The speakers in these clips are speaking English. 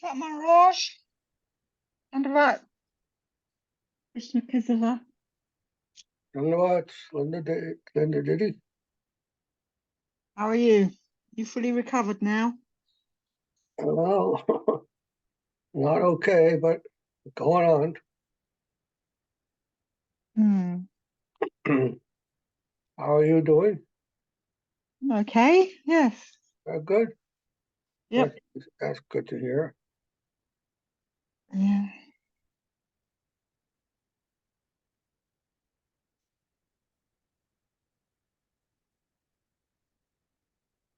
Pak Maharaj. Dhanyavad. Krishna Kesava. Dhanyavad, Linda Diddy. How are you? You fully recovered now? Well, not okay, but going on. How are you doing? Okay, yes. Good. Yep. That's good to hear. Yeah.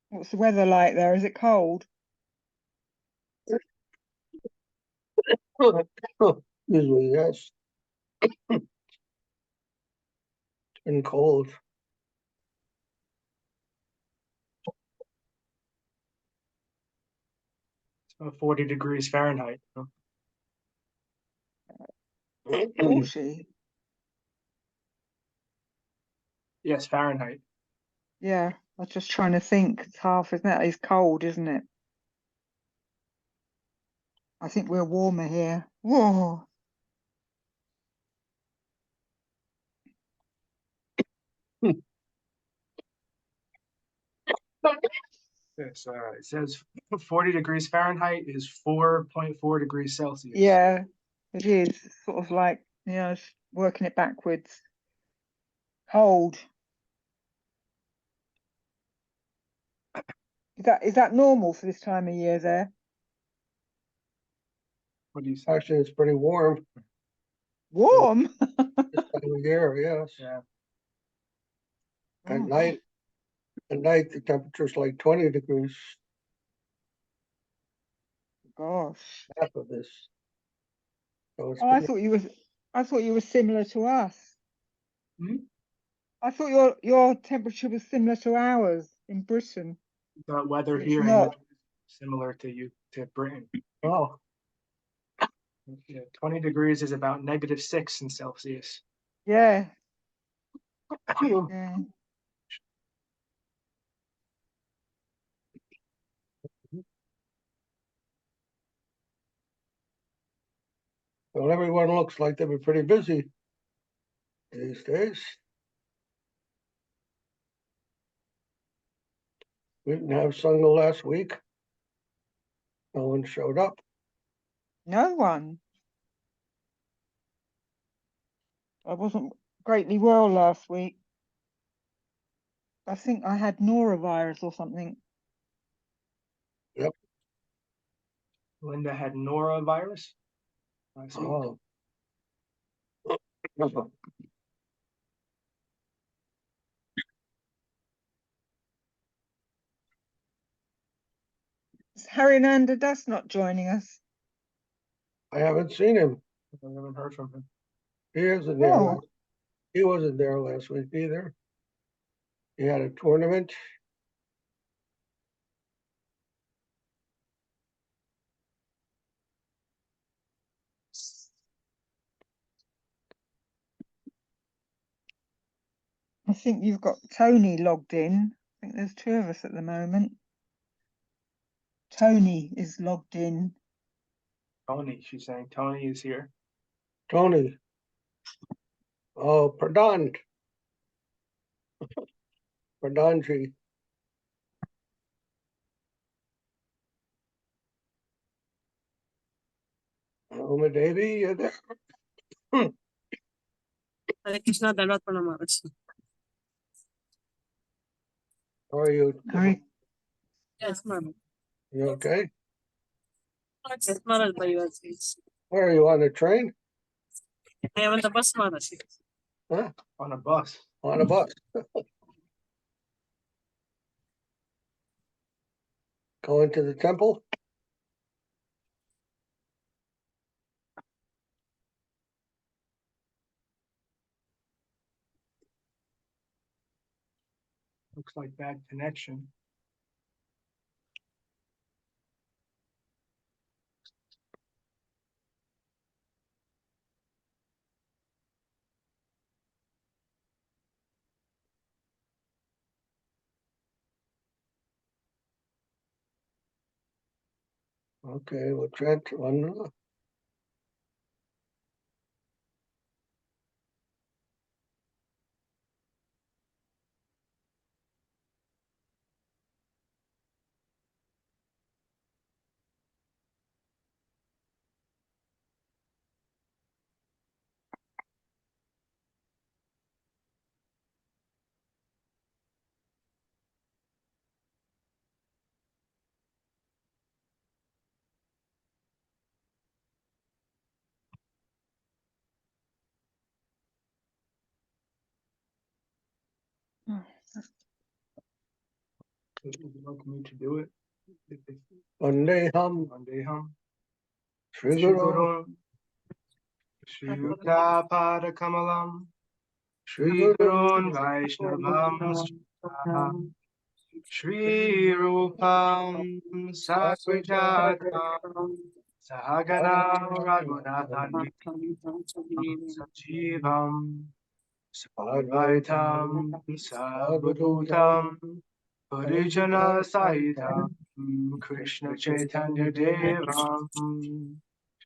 What's the weather like there? Is it cold? Excuse me, yes. It's been cold. It's about 40 degrees Fahrenheit. 40? Yes, Fahrenheit. Yeah, I was just trying to think. It's half, isn't it? It's cold, isn't it? I think we're warmer here. Whoa. Yes, it says 40 degrees Fahrenheit is 4.4 degrees Celsius. Yeah, it is. It's sort of like, it's working it backwards. Cold. Is that normal for this time of year there? What do you say? Actually, it's pretty warm. Warm? This time of year, yes. Yeah. At night, the temperature's like 20 degrees. Gosh. Half of this. So it's I thought you were similar to us. Hmm? I thought your temperature was similar to ours in Britain. The weather It's here not. is similar to Britain. Oh, Yeah, 20 degrees is about -6 in Celsius. Yeah. Yeah. well, everyone looks like they've been pretty busy these days. We didn't have Sangha last week. No one showed up. No one. I wasn't greatly well last week. I think I had norovirus or something. Yep. Linda had norovirus last week. Oh. Is Harinanda Das not joining us? I haven't seen him. I haven't heard from him. He isn't there. Oh. He wasn't there last week either. He had a tournament. I think you've got Tony logged in. I think there's two of us at the moment. Tony is logged in. Tony, she's saying Tony is here. Tony. Oh, Pradhan. Pradhanji. Uma Devi, you there? Hare Krishna, Dhanyavad Pranam Maharaj. How are you? Yes, Maharaj. You okay? Yes, Maharaj, by your grace. Where are you, on the train? I am on the bus, Maharaj. Huh? On a bus. On a bus. Going to the temple? Looks like bad connection. Okay, we'll chant one. Would you like me to do it? Vandeham Vandeham Sri Shri Guru Guru Shri Yukta Pada Kamalam Sri Shri Guru Gurun Vaishnavam Shri Rupam Sagrajatam Sahagana Raghunathan Sajivam Sarvaitam Sarvabhutam Parijana Sahitam Krishna Chaitanya Devam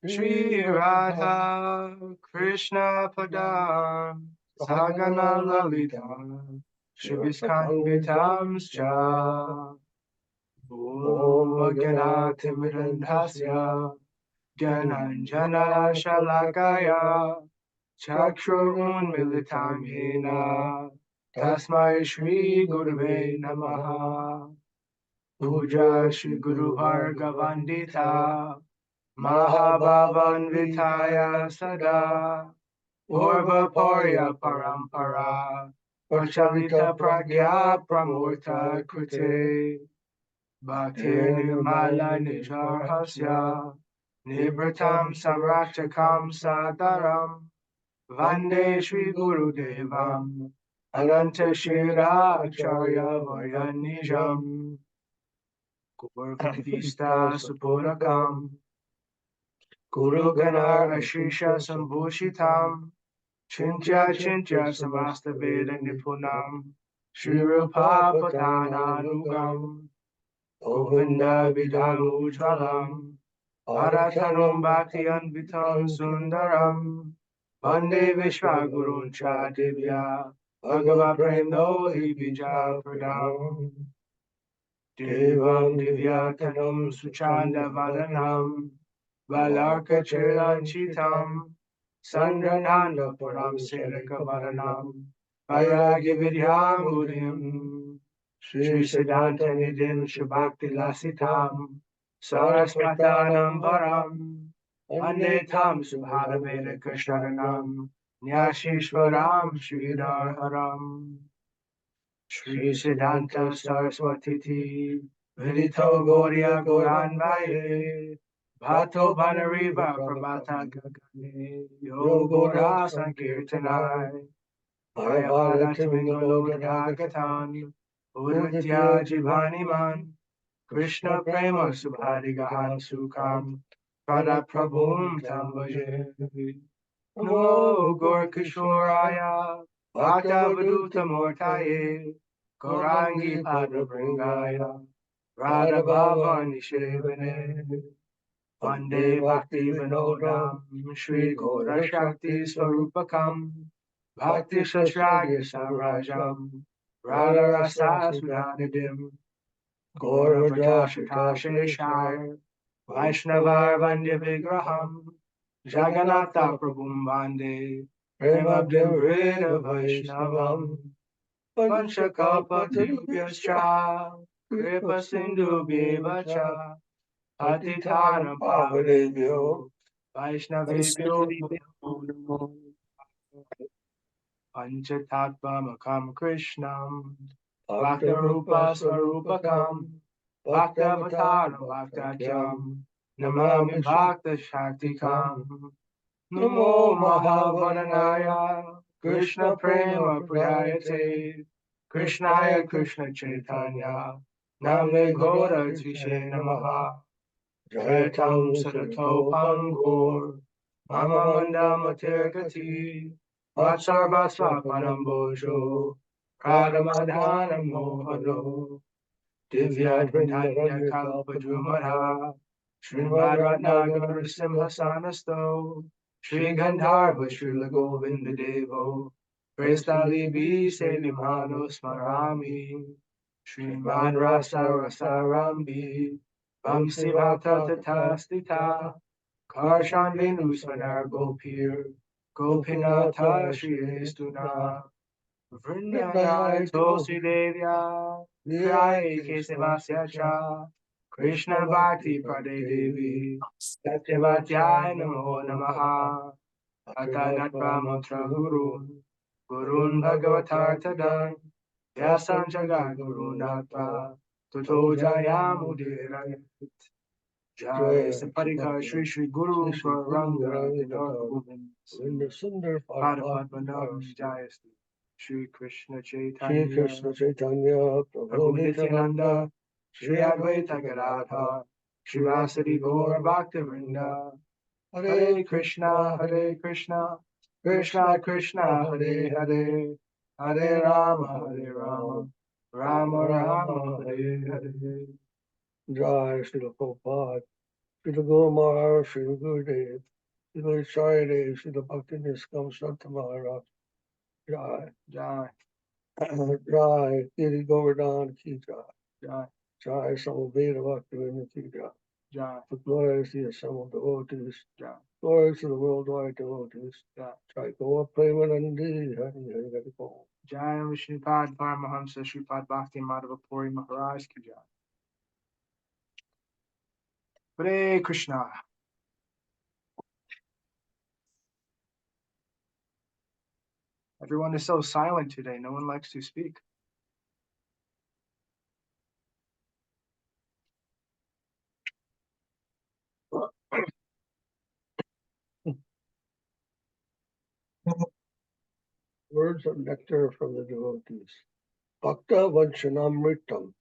Shri Radha Krishna Padam Sagana Lalita Shri Viskanvitamscha Om Ganatimirandhasya Gananjana Shalakaya Chakshurun Militam Hena Tasmai Shri Gurve Namaha Puja Shri Guru Bhargavandita Mahabhavan Vitaya Sada Urva Porya Parampara Prachalita Pragya Pramurta Krute Bhaktir Nirmala Nijarhasya Nibratam Samrakshakam Sadaram Vande Shri Guru Devam Ananta Shira Acharya Varyanijam Gurvakista Supurakam Guru Ganar Ashisha Sambhushitam Chintya Chintya Samasta Veda Nipunam Shri Rupa Patananugam Govinda Vidam Ujvalam Bharatanam Bhakti Anvitam Sundaram Vande Vishwagurun Cha Divya Bhagavad Premno Bija Pradam Devam Divyatanam Suchanda Vadanam Valarka Chiranchitam Sandrananda Puram Serika Varanam Vairagi Vidyamudim Sri Siddhanta Nidhim Shubhakti Lasitam Saraswatanam Varam Vande Tam Subhadaveda Krishnanam Nyashishwaram Sridhararam Sri Siddhanta Saraswati Vidito Gauriya Gauranvaye Bhatto Vanariva Prabhata Gagane Yogura Sankirtanai Bhayavada Tumingalo Dhagatan Udritya Jivaniman Krishna Prema Subhadigahan Sukam Prada Prabhum Tambaje Namo Gaur Kishoraya Bhakta Vaduta Mortaye Gaurangi Padma Bringaya Radha Bhava Nishevane Vande Bhakti Vinodam Shri Gaura Shakti Swarupakam Bhakti Shashragya Savrajam Radha Rasa Sudhanidim Gaura Vrata Sheshar Vaishnavar Vandya Vigraham Jagannatha Prabhum Vande Premabdim Vrita Vaishnavam Vanchakalpatarubhyascha Kripa Sindhubhyevacha Patitanam Pavanebhyo Vaishnavebhyo Namo Panchatattvamakam Krishnam Bhaktarupa Swarupakam Bhaktavataram Bhaktakyam Namami Bhakta Shaktikam Namo Mahavaranaya Krishna Prema Prayate Krishnaya Krishna Chaitanya Namne Gora Tishe Namaha Jayatam Sadato Pangur Mama Manda Matirgati Vatsarva Swapanam Bojo Pradamadhanam Mohado Divyadvindanya Kalpajumara Srimad Ratnagara Simhasanasto, Shri Gandharva Srila Govinda Devo, Prestali Bi Senimano Smarami, Srimad Rasa Rasarambi, Vamsivata Tatastita, Karshan Venusmanar Gopir, Gopinata Shri Estuna, Vrindanai Tosi Devya, Jai Kesavasya Cha, Krishna Bhakti Prade Devi, Satyavatya Namo Namaha, Atanatva Mantra Guru, Gurun Bhagavatar Tadan, Vyasam Jagat Guru Natva, Tuto Jayamudira, Jai Saparika Shri Shri Guru Varanga Vinod Govind, Sundar Padapatmanam Jayasti, Shri Krishna Shri Chaitanya, Krishna Chaitanya, Prabhu Nityananda, Shri Advaita Gadadhar, Shri Vasadi Gaur Bhaktivinoda, Hare Krishna, Krishna Krishna, Hare Hare, Hare Rama, Rama Rama, Hare Hare. Jai Srila Prabhupada, Srila Guru Maharaj, Srila Gurudev, Srila Acharya Dev, Srila Bhakti Niskam Santa Maharaj, Jai, Jai, Jai, Giri Govardhan Ki Jai, Jai, Jai Samaveda Bhaktivinoda Ki Jai, Jai, the glories of the assembled devotees, Jai, glories of the worldwide devotees, Jai. Jai Gaur Premanandi, Hari Hari Hari Bol. Jai Sripad Paramahamsa Sripad Bhakti Madhava Puri Maharaj Ki Jai. Hare Krishna. Everyone is so silent today. No one likes to speak. Words of nectar from the devotees. Bhakta Vanchanamritam.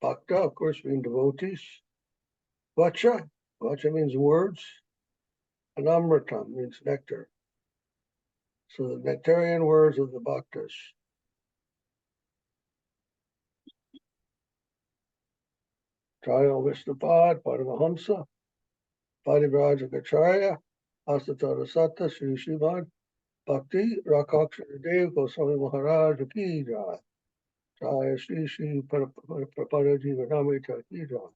Bhakta, of course, mean devotees. Vacha, Vacha means words. And Amritam means nectar. So the nectarian words of the Bhaktas. Trayo Vishnupad, Paramahamsa, Madhava, Asatara Satta, Sri Sripad, Bhakti, Rakshak, Dev-Goswami Maharaja Ki Jai. Jai Sri Prapanna-jivanamrtam Ki Jai.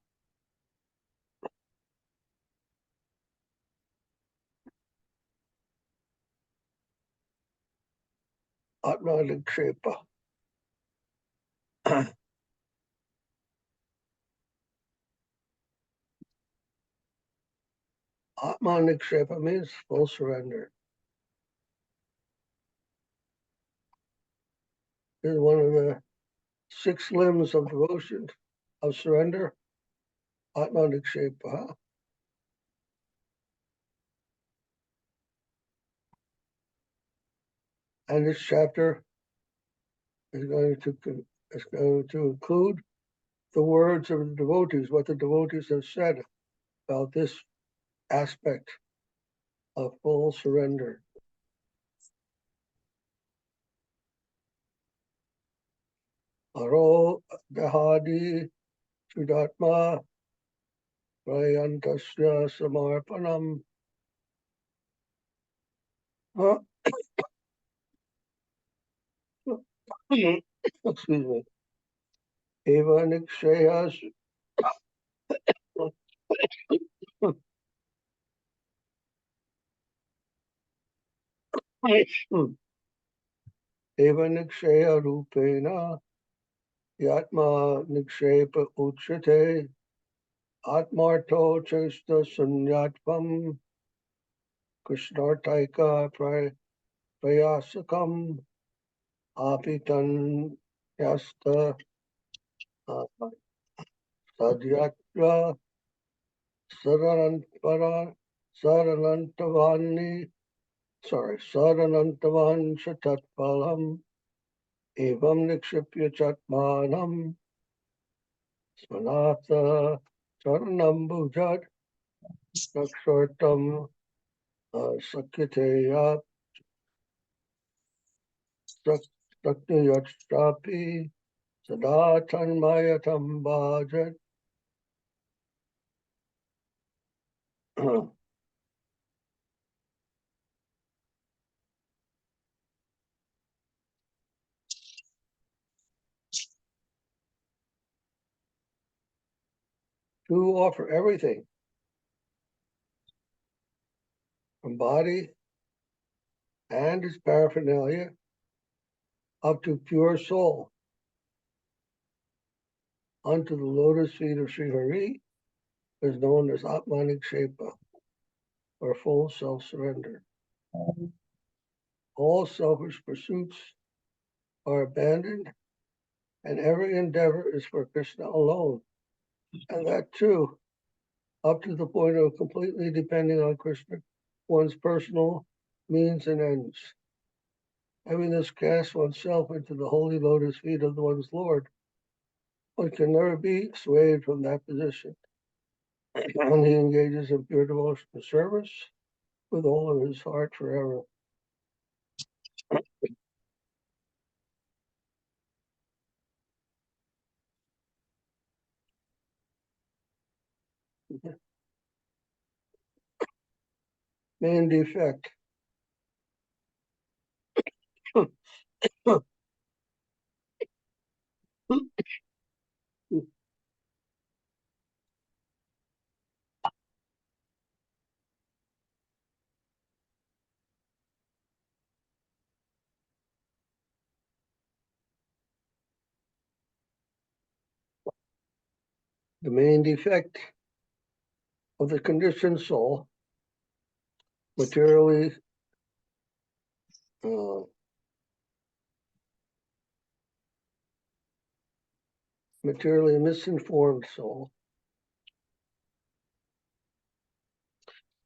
Atma-nikshepa. Atma-nikshepa means full surrender. This is one of the 6 limbs of devotion, of surrender. Atma-nikshepa. And this chapter is going to include the words of the devotees, what the devotees have said about this aspect of full surrender. Aro dahadi sudatma prayantasya samarpanam. Excuse me. Eva nikshayas. Eva nikshaya rupena yatma nikshepa uchate atmarto chesta sunyatvam krishnartaika prayasakam apitan yasta sadyatra saranantavan shatatpalam evam nikshipya chatmanam smanatha charanam bhujat rakshortam sakyateya saktayatstapi sada tanmayatam bhajan to offer everything from body and its paraphernalia up to pure soul unto the lotus feet of Sri Hari is known as Atmanikshepa, or full self-surrender. All selfish pursuits are abandoned, and every endeavor is for Krishna alone. And that too, up to the point of completely depending on Krishna, one's personal means and ends. Having thus cast oneself into the holy lotus feet of one's Lord, one can never be swayed from that position. And he engages in pure devotional service with all of his heart forever. Main defect. The main defect of the conditioned soul, materially misinformed soul,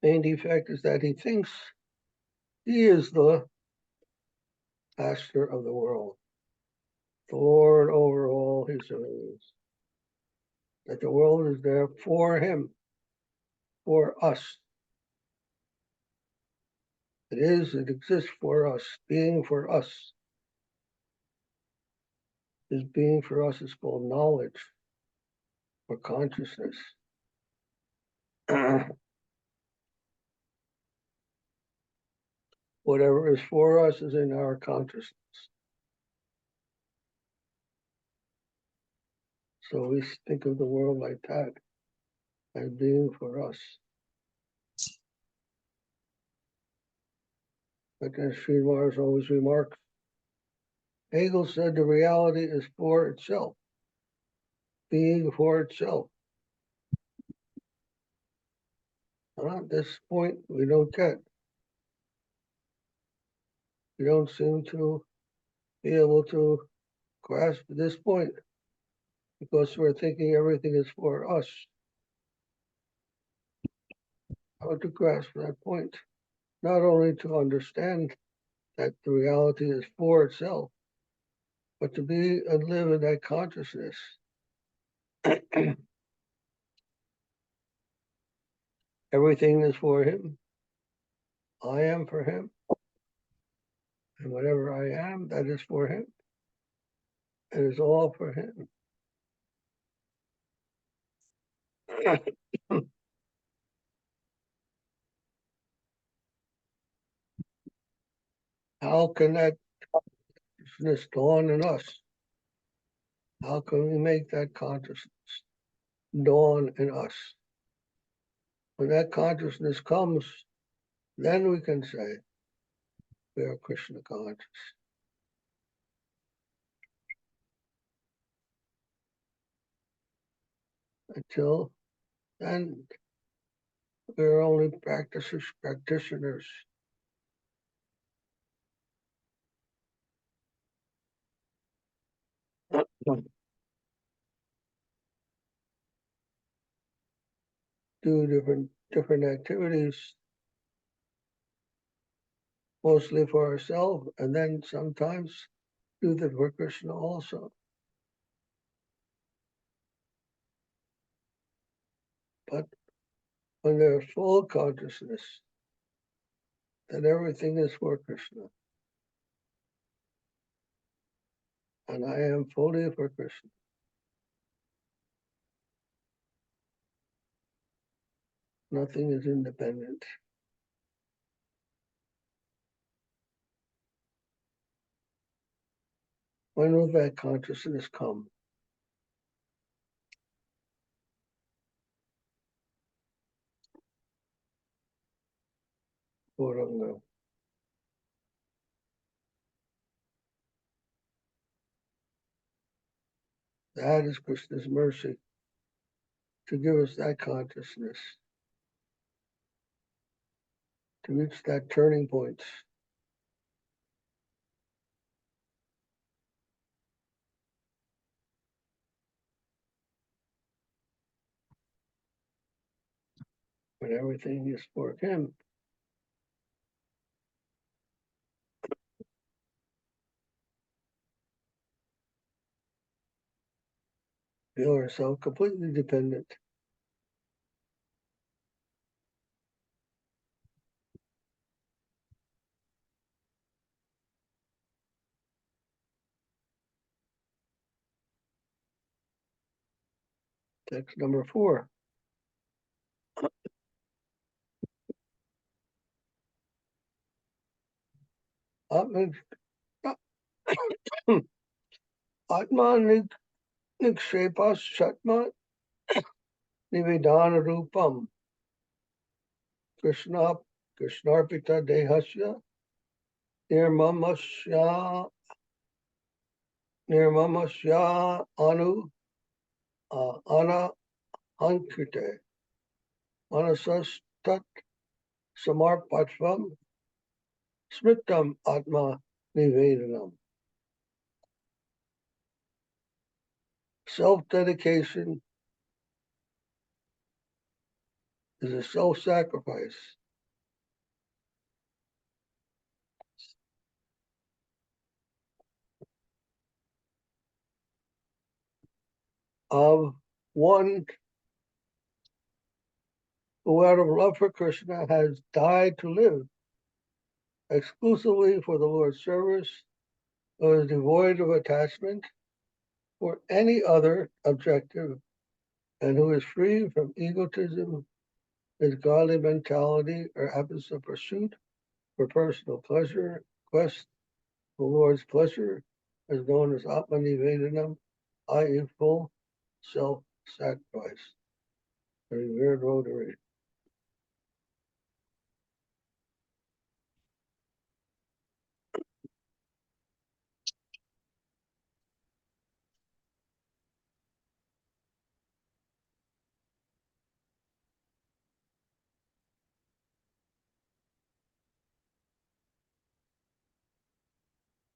main defect is that he thinks he is the master of the world, the Lord over all his doings, that the world is there for him, for us. It exists for us, being for us. This being for us is called knowledge or consciousness. Whatever is for us is in our consciousness. So we think of the world like that, as being for us. But as Sridhara always remarks, Hegel said the reality is for itself, being for itself. At this point, we don't get. We don't seem to be able to grasp this point because we're thinking everything is for us. How to grasp that point? Not only to understand that the reality is for itself, but to be and live in that consciousness. Everything is for him. I am for him. And whatever I am, that is for him. It is all for him. How can that consciousness dawn in us? How can we make that consciousness dawn in us? When that consciousness comes, then we can say we are Krishna conscious. Until then, we're only practitioners. Do different activities, mostly for ourselves, and then sometimes do that for Krishna also. But when there's full consciousness that everything is for Krishna, and I am fully for Krishna, Nothing is independent. When will that consciousness come? Gauranga. That is Krishna's mercy, to give us that consciousness, to reach that turning point. When everything is for him. Feel ourselves completely dependent. Text number 4. Atman Nikshepas Shatma Nivedana Rupam Krishnarpita Dehasya Nirmamasya Anu Ana Ankite Manasas Tat Samarpatvam Smritam Atma Nivedanam. Self-dedication is a self-sacrifice. Of one who out of love for Krishna has died to live exclusively for the Lord's service, who is devoid of attachment for any other objective, and who is free from egotism, his godly mentality, or absence of pursuit for personal pleasure, quest for the Lord's pleasure, is known as Atmanivedanam, i.e. full self-sacrifice. A revered Rotary.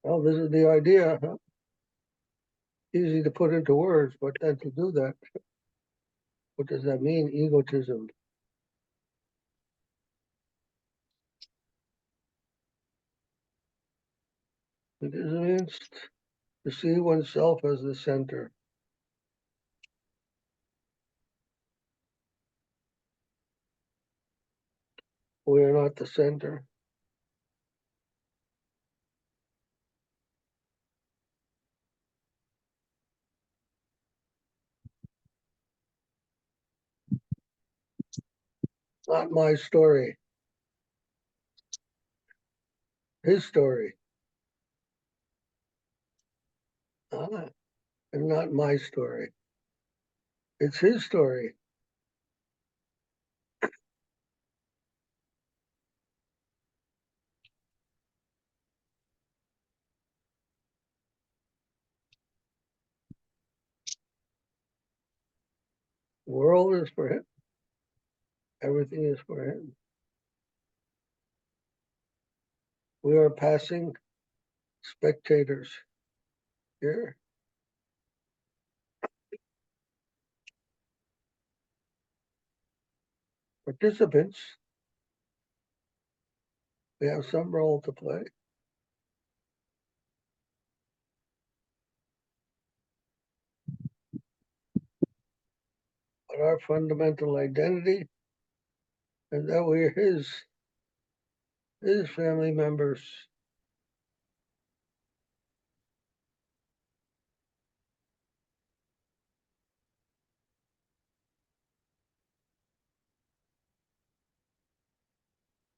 Well, this is the idea. Huh? Easy to put into words, but then to do that, what does that mean? Egotism. It means to see oneself as the center. We are not the center. Not my story. His story. And not my story. It's his story. The world is for him. Everything is for him. We are passing spectators here. Participants, we have some role to play. But our fundamental identity is that we're his family members.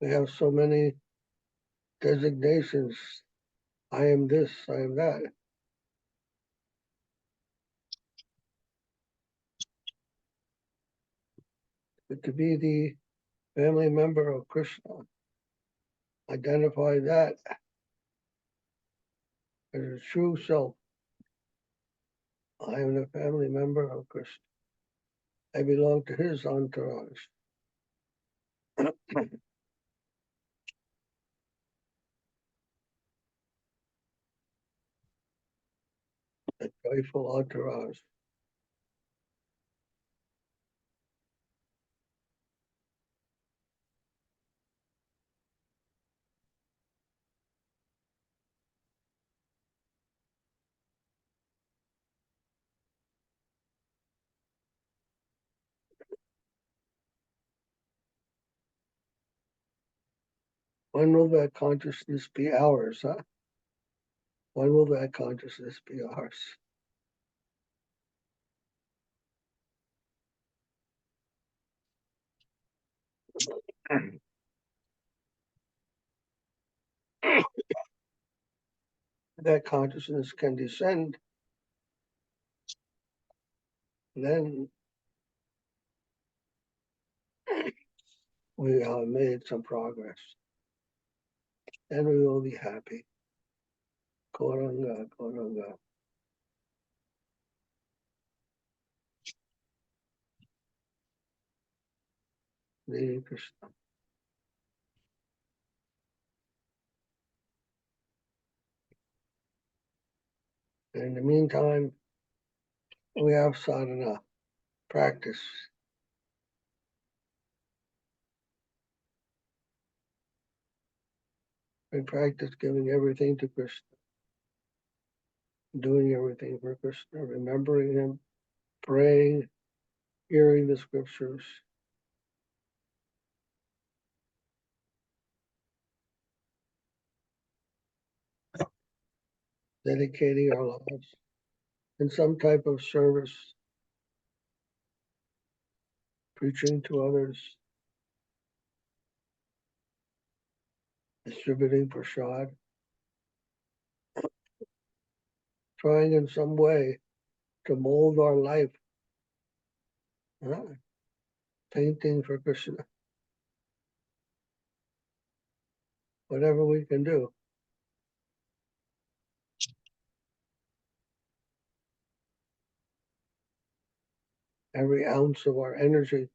We have so many designations. I am this, I am that. But to be the family member of Krishna, identify that as a true self. I am the family member of Krishna. I belong to his entourage. A joyful entourage. When will that consciousness be ours, huh? When will that consciousness be ours? That consciousness can descend, then we have made some progress. Then we will be happy. Gauranga, Gauranga. Hare Krishna. In the meantime, we have sadhana, practice. We practice giving everything to Krishna, doing everything for Krishna, remembering him, praying, hearing the scriptures. Dedicating our lives in some type of service, preaching to others, distributing prasad, trying in some way to mold our life, painting for Krishna, whatever we can do. Every ounce of our energy,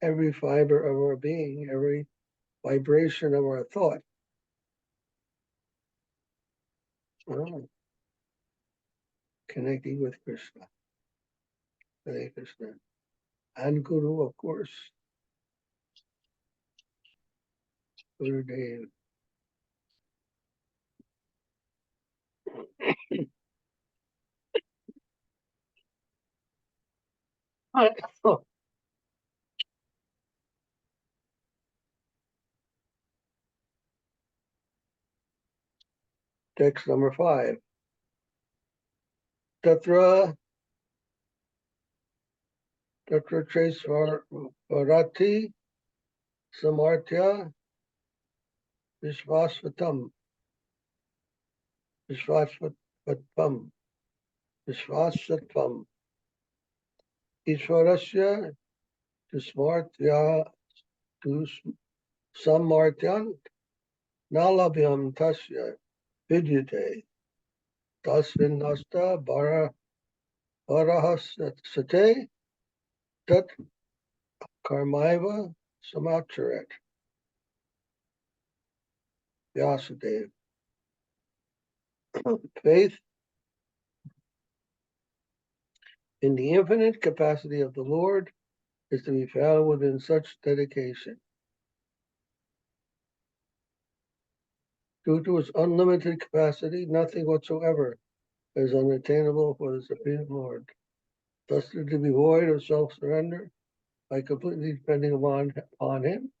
every fiber of our being, every vibration of our thought. Connecting with Krishna. Hare Krishna. And Guru, of course. Guru Dev. Text number 5. Tatra Chesvarati Samarthya Vishvasvatam Vishvasvatvam Vishvasvatvam Ishwarasya Tusmartya Samarthyan Nalabhyam Tasya Vidyate Tasvin Nasta Barahasate Tat Karmaiva Samacharet. Vyasadeva. Faith in the infinite capacity of the Lord is to be found within such dedication. Due to its unlimited capacity, nothing whatsoever is unattainable for the Supreme Lord. Thus, to be void of self-surrender by completely depending upon him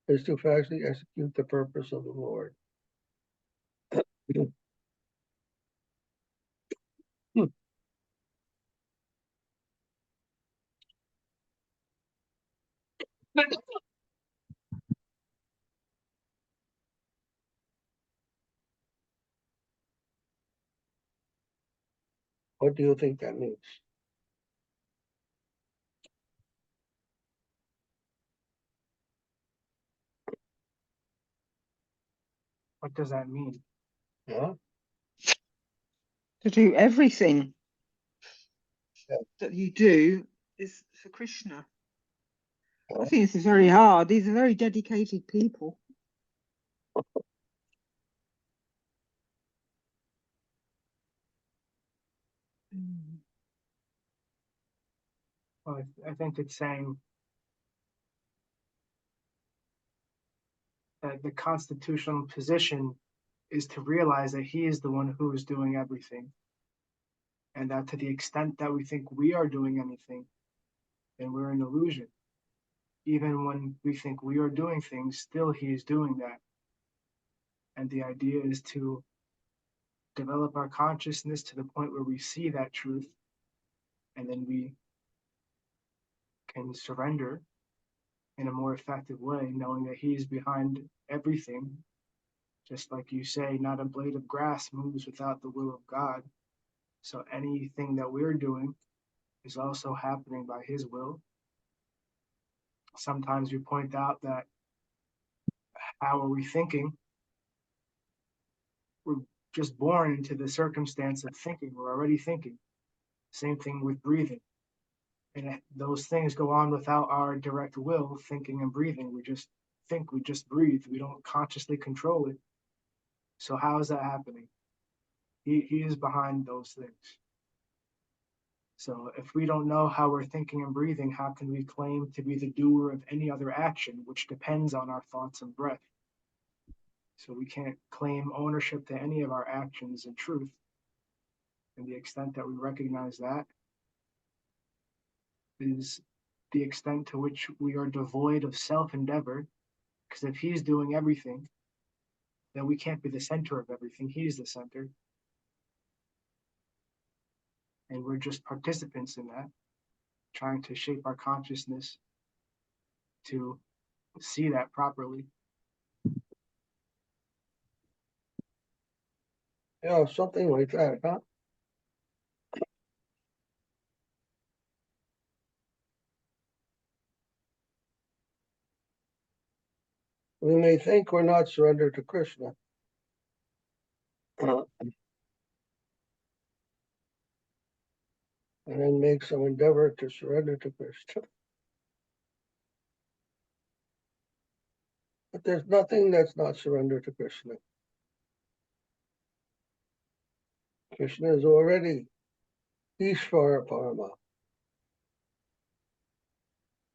is to actually execute the purpose of the Lord. What do you think that means? What does that mean? Yeah. To do everything Yeah. that you do is for Krishna. Yeah. I think this is very hard. These are very dedicated people. Well, I think it's saying that the constitutional position is to realize that he is the one who is doing everything. And that to the extent that we think we are doing anything, then we're an illusion. Even when we think we are doing things, still he is doing that. And the idea is to develop our consciousness to the point where we see that truth, and then we can surrender in a more effective way, knowing that he's behind everything. Just like you say, not a blade of grass moves without the will of God. So anything that we're doing is also happening by his will. Sometimes we point out that how are we thinking? We're just born into the circumstance of thinking. We're already thinking. Same thing with breathing. And those things go on without our direct will, thinking and breathing. We just think, we just breathe. We don't consciously control it. So how is that happening? He is behind those things. So if we don't know how we're thinking and breathing, how can we claim to be the doer of any other action, which depends on our thoughts and breath? So we can't claim ownership to any of our actions in truth. And the extent that we recognize that is the extent to which we are devoid of self-endeavor. Because if he's doing everything, then we can't be the center of everything. He's the center. And we're just participants in that, trying to shape our consciousness to see that properly. Yeah, something like that, huh? We may think we're not surrendered to Krishna. And then make some endeavor to surrender to Krishna. But there's nothing that's not surrendered to Krishna. Krishna is already Ishvara Parama.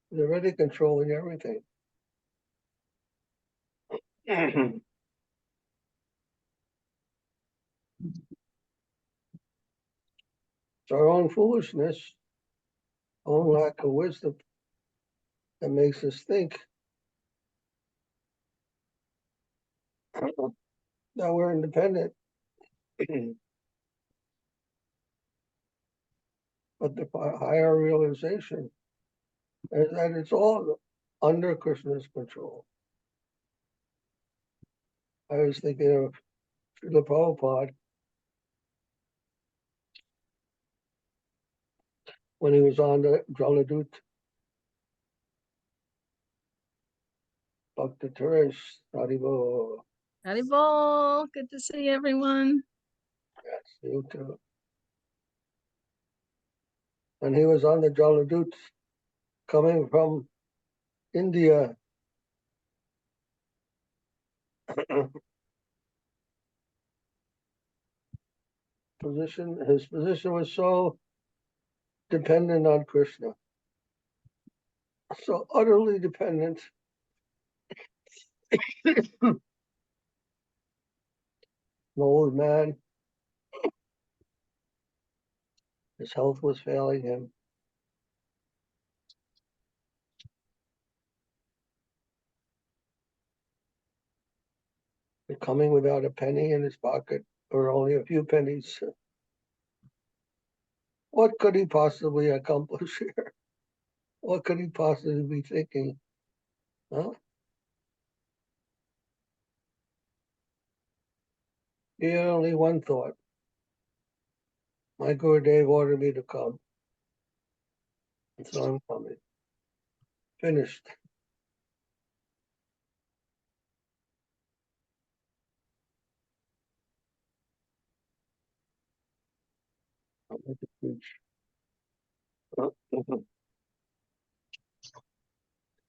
He's already controlling everything. It's our own foolishness, own lack of wisdom that makes us think that we're independent. But the higher realization is that it's all under Krishna's control. I was thinking of Srila Prabhupada when he was on the Jaladut Bhakti Yoga, Haribo. Haribol, good to see everyone. Yes, you too. When he was on the Jaladut coming from India, his position was so dependent on Krishna, so utterly dependent. An old man, his health was failing him. Coming without a penny in his pocket, or only a few pennies. What could he possibly accomplish here? What could he possibly be thinking? Huh? He had only one thought. My Gurudev ordered me to come. And so I'm coming. Finished. I'm going to preach.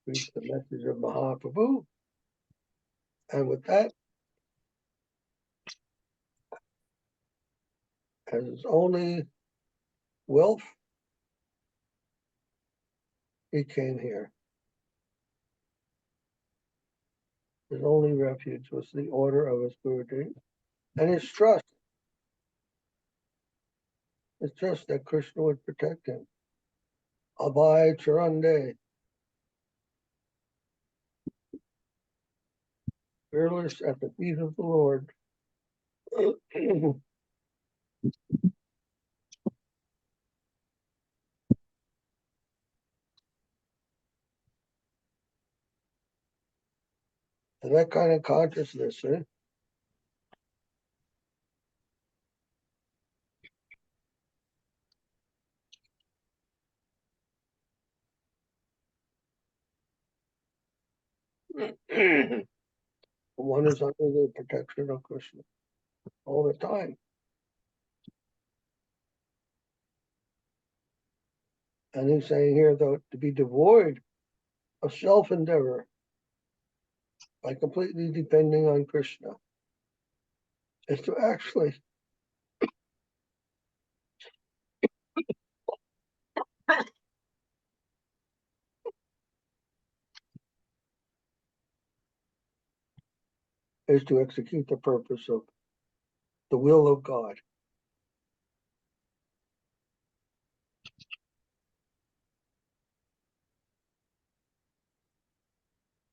Preach the message of Mahaprabhu. And with that, as his only wealth, he came here. His only refuge was the order of his Gurudev and his trust. His trust that Krishna would protect him. Abhay Charande. Fearless at the feet of the Lord. And that kind of consciousness, one is under the protection of Krishna all the time. And he's saying here, though, to be devoid of self-endeavor by completely depending on Krishna is to actually execute the purpose of the will of God.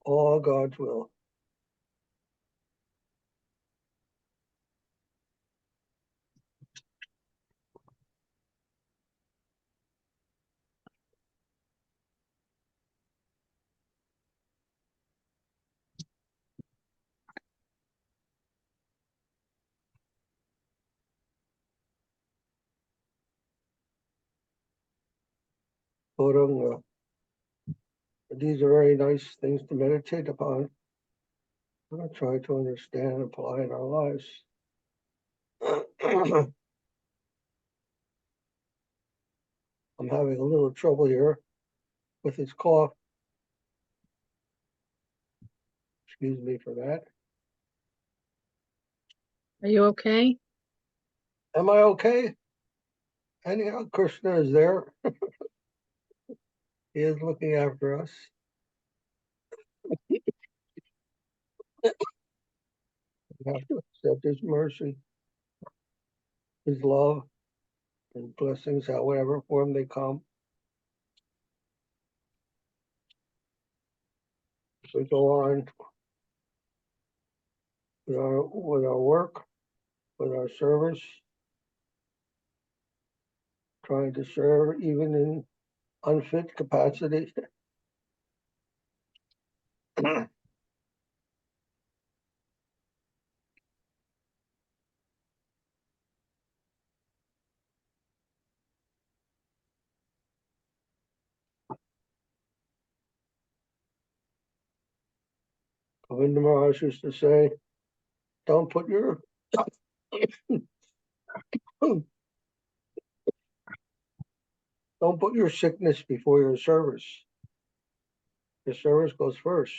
All God's will. Gauranga. These are very nice things to meditate upon. We're going to try to understand and apply in our lives. I'm having a little trouble here with this cough. Excuse me for that. Are you okay? Am I okay? Anyhow, Krishna is there. He is looking after us. We have to accept his mercy, his love, and blessings, however form they come. We go on with our work, with our service, trying to serve even in unfit capacity. Govinda Maharaj used to say, don't put your don't put your sickness before your service. Your service goes first.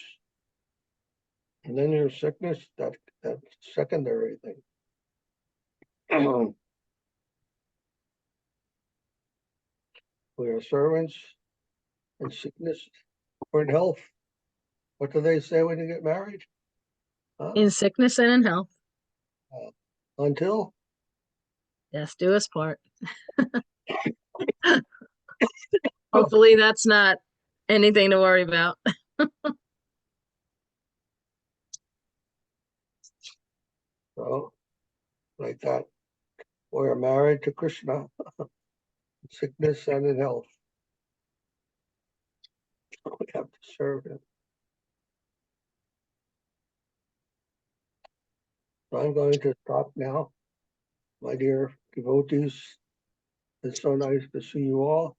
And then your sickness, that's secondary thing. We are servants in sickness or in health. What do they say when you get married? Huh? In sickness and in health. Until? Yes, do his part. Hopefully that's not anything to worry about. So, like that. We are married to Krishna, in sickness and in health. We have to serve him. So I'm going to stop now. My dear devotees, it's so nice to see you all.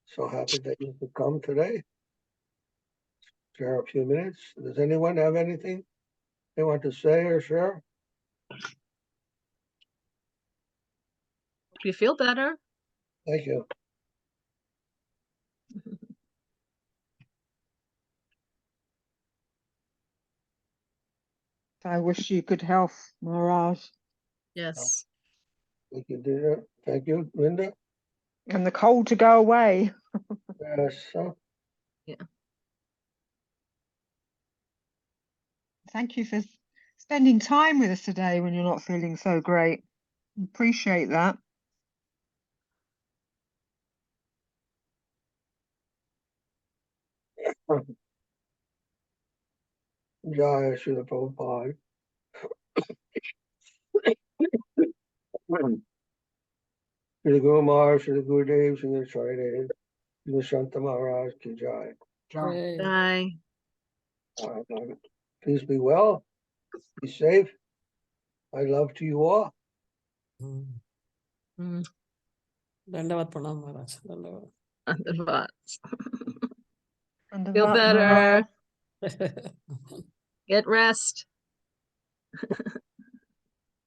So happy that you could come today. Share a few minutes. Does anyone have anything they want to say or share? Hope you feel better. Thank you. I wish you good health, Maharaj, Yes. Thank you, dear. Thank you, Linda. and the cold to go away. Yes. Thank you for spending time with us today when you're not feeling so great. Appreciate that. Jai Srila Prabhupada. Shri Guru Maharaj, Shri Gurudev, Shri Chaitanya, Shri Shanta Maharaj ki Jai. Jai. Bye. Please be well, be safe. My love to you all. Mm. Dandavat Pranam Maharaj. Dandavat. Advance. And the Feel Maharaj. better. Get rest.